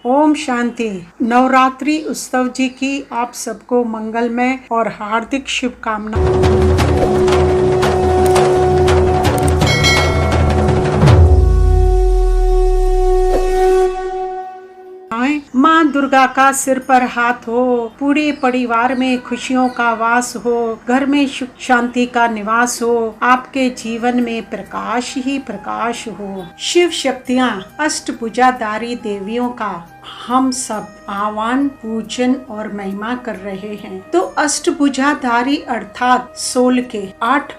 ओम शांति। नवरात्रि उत्सव जी की आप सबको मंगलमय और हार्दिक शुभकामनाएं। माँ दुर्गा का सिर पर हाथ हो, पूरे परिवार में खुशियों का वास हो, घर में सुख शांति का निवास हो, आपके जीवन में प्रकाश ही प्रकाश हो। शिव शक्तियाँ अष्टभुजाधारी देवियों का हम सब आह्वान, पूजन और महिमा कर रहे हैं। तो अष्टभुजाधारी अर्थात सोल के 8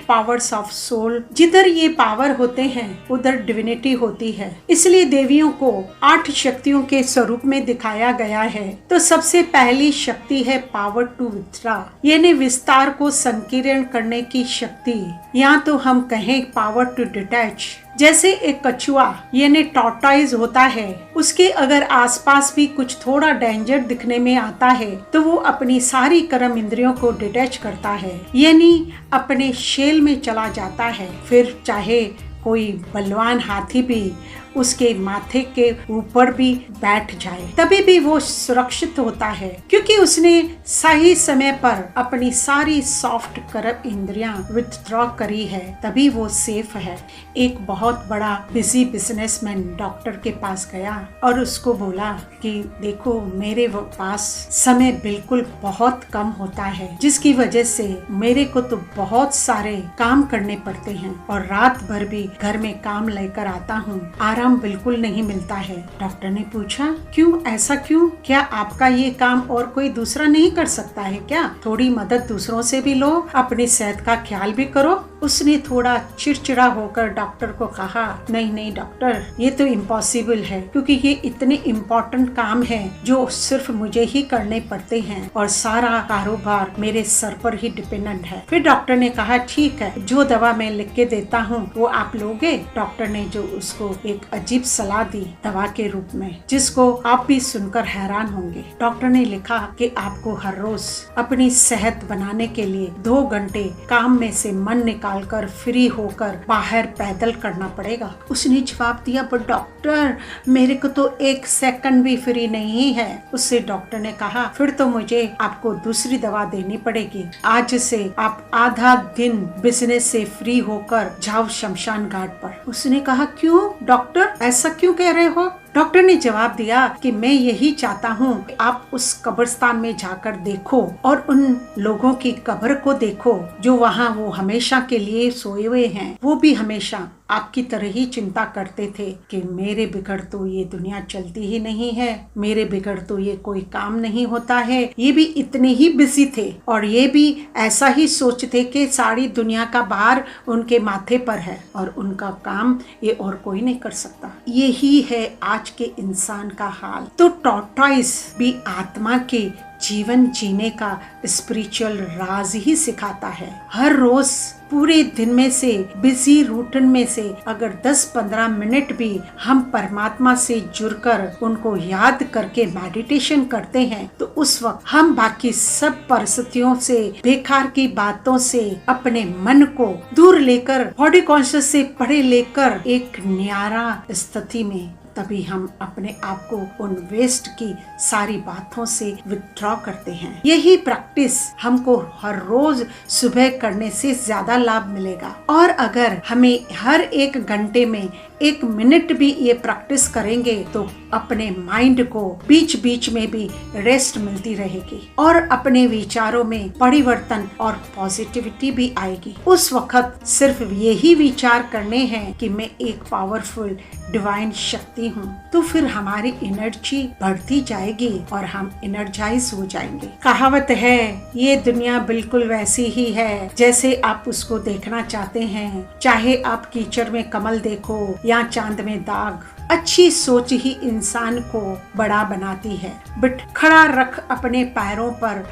पावर्स ऑफ सोल। जिधर ये पावर होते हैं उधर डिविनिटी होती है, इसलिए देवियों को 8 शक्तियों के स्वरूप में दिखाया गया है। तो सबसे पहली शक्ति है पावर टू विथड्रॉ, यानी विस्तार को संकीर्ण करने की शक्ति, या तो हम कहें पावर टू डिटैच। जैसे एक कछुआ यानी टॉर्टॉइज होता है, उसके अगर आसपास भी कुछ थोड़ा डेंजर दिखने में आता है तो वो अपनी सारी कर्म इंद्रियों को डिटैच करता है, यानी अपने शेल में चला जाता है। फिर चाहे कोई बलवान हाथी भी उसके माथे के ऊपर भी बैठ जाए, तभी भी वो सुरक्षित होता है, क्योंकि उसने सही समय पर अपनी सारी सॉफ्ट कर्म इंद्रियां विथड्रॉ करी है, तभी वो सेफ है। एक बहुत बड़ा बिजी बिजनेसमैन डॉक्टर के पास गया और उसको बोला कि देखो मेरे पास समय बिल्कुल बहुत कम होता है, जिसकी वजह से मेरे को तो बहुत सारे काम करने पड़ते हैं और रात भर भी घर में काम लेकर आता हूँ, आराम बिल्कुल नहीं मिलता है। डॉक्टर ने पूछा क्यों, ऐसा क्यों? क्या आपका ये काम और कोई दूसरा नहीं कर सकता है क्या? थोड़ी मदद दूसरों से भी लो, अपनी सेहत का ख्याल भी करो। उसने थोड़ा चिड़चिड़ा होकर डॉक्टर को कहा, नहीं डॉक्टर, ये तो इम्पॉसिबल है, क्योंकि ये इतने इम्पोर्टेंट काम है जो सिर्फ मुझे ही करने पड़ते हैं और सारा कारोबार मेरे सर पर ही डिपेंडेंट है। फिर डॉक्टर ने कहा ठीक है, जो दवा मैं लिख के देता हूँ वो आप लोगे? डॉक्टर ने जो उसको एक अजीब सलाह दी दवा के रूप में, जिसको आप भी सुनकर हैरान होंगे। डॉक्टर ने लिखा कि आपको हर रोज अपनी सेहत बनाने के लिए 2 घंटे काम में से मन निकालकर फ्री होकर बाहर पैदल करना पड़ेगा। उसने जवाब दिया, पर डॉक्टर मेरे को तो 1 सेकंड भी फ्री नहीं है। उससे डॉक्टर ने कहा फिर तो मुझे आपको दूसरी दवा देनी पड़ेगी। आज से आप आधा दिन बिजनेस से फ्री होकर जाओ शमशान घाट पर। उसने कहा क्यों डॉक्टर, ऐसा क्यों कह रहे हो? डॉक्टर ने जवाब दिया कि मैं यही चाहता हूँ आप उस कब्रिस्तान में जाकर देखो और उन लोगों की कब्र को देखो जो वहाँ वो हमेशा के लिए सोए हुए हैं। वो भी हमेशा आपकी तरह ही चिंता करते थे कि मेरे बिगड़ तो ये दुनिया चलती ही नहीं है, मेरे बिगड़ तो ये कोई काम नहीं होता है। ये भी इतने ही बिजी थे और ये भी ऐसा ही सोचते कि सारी दुनिया का भार उनके माथे पर है और उनका काम ये और कोई नहीं कर सकता। यही है आज के इंसान का हाल। तो टॉर्टॉइस भी आत्मा के जीवन जीने का स्पिरिचुअल राज ही सिखाता है। हर रोज पूरे दिन में से बिजी रूटीन में से अगर 10-15 मिनट भी हम परमात्मा से जुड़कर उनको याद करके मेडिटेशन करते हैं तो उस वक्त हम बाकी सब परिस्थितियों से, बेकार की बातों से अपने मन को दूर लेकर, बॉडी कॉन्शियस से परे लेकर एक न्यारा स्थिति में, तभी हम अपने आप को उन वेस्ट की सारी बातों से विथड्रॉ करते हैं। यही प्रैक्टिस हमको हर रोज सुबह करने से ज्यादा लाभ मिलेगा। और अगर हमें हर 1 घंटे में 1 मिनट भी ये प्रैक्टिस करेंगे तो अपने माइंड को बीच बीच में भी रेस्ट मिलती रहेगी और अपने विचारों में परिवर्तन और पॉजिटिविटी भी आएगी। उस वक्त सिर्फ यही विचार करने हैं कि मैं एक पावरफुल डिवाइन शक्ति हूँ, तो फिर हमारी एनर्जी बढ़ती जाएगी और हम एनर्जाइज हो जाएंगे। कहावत है ये दुनिया बिल्कुल वैसी ही है जैसे आप उसको देखना चाहते हैं, चाहे आप कीचड़ में कमल देखो या चांद में दाग। अच्छी सोच ही इंसान को बड़ा बनाती है, बट खड़ा रख अपने पैरों पर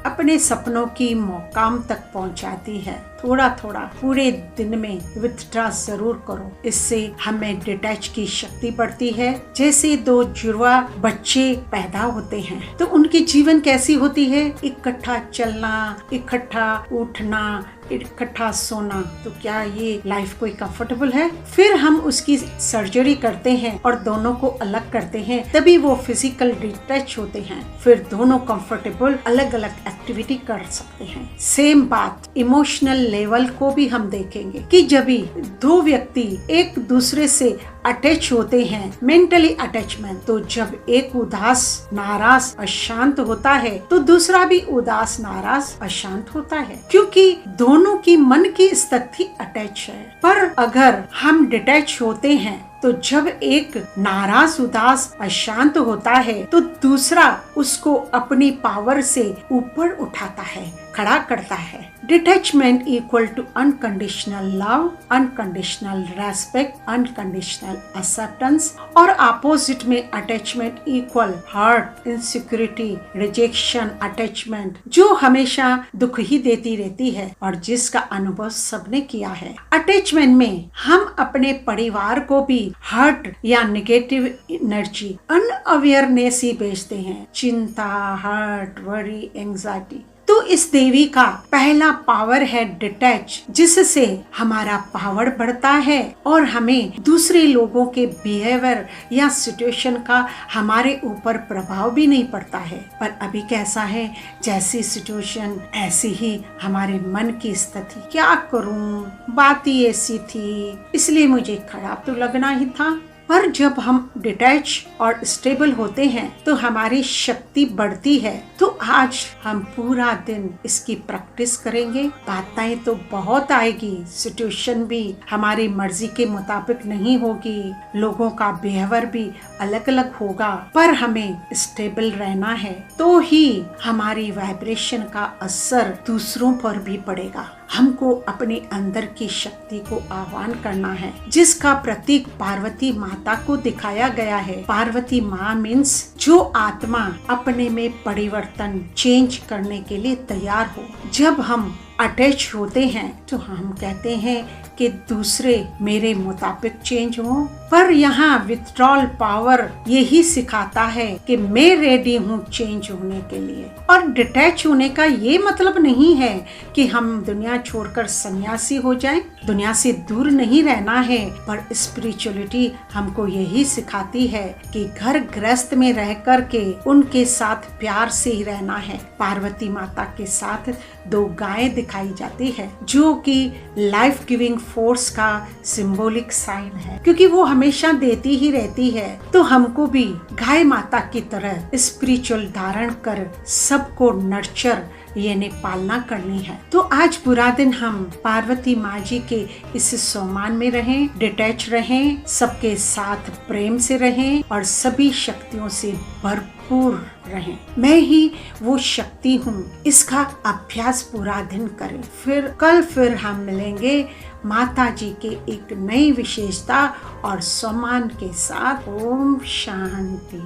अपने सपनों की मुकाम तक पहुंचाती है। थोड़ा थोड़ा पूरे दिन में विथड्रॉ जरूर करो, इससे हमें डिटैच की शक्ति बढ़ती है। जैसे 2 जुड़वा बच्चे पैदा होते हैं तो उनकी जीवन कैसी होती है, इकट्ठा चलना, इकट्ठा उठना, इकट्ठा सोना, तो क्या ये लाइफ कोई कंफर्टेबल है? फिर हम उसकी सर्जरी करते हैं और दोनों को अलग करते हैं, तभी वो फिजिकल डिटैच होते हैं। फिर दोनों कंफर्टेबल अलग अलग एक्टिविटी कर सकते हैं। सेम बात इमोशनल लेवल को भी हम देखेंगे कि जब भी दो व्यक्ति एक दूसरे से अटैच होते हैं, मेंटली अटैचमेंट, तो जब एक उदास, नाराज, अशांत होता है तो दूसरा भी उदास, नाराज, अशांत होता है, क्योंकि दोनों की मन की स्थिति अटैच है। पर अगर हम डिटैच होते हैं तो जब एक नाराज, उदास, अशांत होता है तो दूसरा उसको अपनी पावर से ऊपर उठाता है, खड़ा करता है। Detachment equal to unconditional love, unconditional respect, unconditional acceptance, और अपोजिट में attachment equal hurt, insecurity, rejection, attachment, जो हमेशा दुख ही देती रहती है और जिसका अनुभव सबने किया है। अटैचमेंट में हम अपने परिवार को भी हर्ट या नेगेटिव एनर्जी, अनअवेयरनेस ही भेजते हैं, चिंता, हर्ट, वरी, एंजाइटी। तो इस देवी का पहला पावर है डिटैच, जिससे हमारा पावर बढ़ता है और हमें दूसरे लोगों के बिहेवियर या सिचुएशन का हमारे ऊपर प्रभाव भी नहीं पड़ता है। पर अभी कैसा है, जैसी सिचुएशन ऐसी ही हमारे मन की स्थिति। क्या करूं, बात ही ऐसी थी, इसलिए मुझे खराब तो लगना ही था। पर जब हम डिटैच और स्टेबल होते हैं तो हमारी शक्ति बढ़ती है। तो आज हम पूरा दिन इसकी प्रैक्टिस करेंगे। बातें तो बहुत आएगी, सिचुएशन भी हमारी मर्जी के मुताबिक नहीं होगी, लोगों का बिहेवियर भी अलग अलग होगा, पर हमें स्टेबल रहना है, तो ही हमारी वाइब्रेशन का असर दूसरों पर भी पड़ेगा। हमको अपने अंदर की शक्ति को आह्वान करना है, जिसका प्रतीक पार्वती माता को दिखाया गया है। पार्वती माँ मीन्स जो आत्मा अपने में परिवर्तन, चेंज करने के लिए तैयार हो। जब हम अटैच होते हैं तो हम कहते हैं कि दूसरे मेरे मुताबिक चेंज हो, पर यहाँ विथड्रॉल पावर यही सिखाता है कि मैं रेडी हूँ चेंज होने के लिए। और डिटैच होने का ये मतलब नहीं है कि हम दुनिया छोड़कर सन्यासी हो जाएं, दुनिया से दूर नहीं रहना है, पर स्पिरिचुअलिटी हमको यही सिखाती है कि घर गृहस्थ में रह कर के उनके साथ प्यार से ही रहना है। पार्वती माता के साथ 2 गायें दिखाई जाती है, जो कि लाइफ गिविंग फोर्स का सिंबॉलिक साइन है, क्योंकि वो हमेशा देती ही रहती है। तो हमको भी गाय माता की तरह स्पिरिचुअल धारण कर सबको नर्चर यानी पालना करनी है। तो आज पूरा दिन हम पार्वती माँ जी के इस सम्मान में रहें, डिटैच रहें, सबके साथ प्रेम से रहें और सभी शक्तियों से भरपूर रहें। मैं ही वो शक्ति हूँ, इसका अभ्यास पूरा दिन करें। फिर हम मिलेंगे माता जी के एक नई विशेषता और सम्मान के साथ। ओम शांति।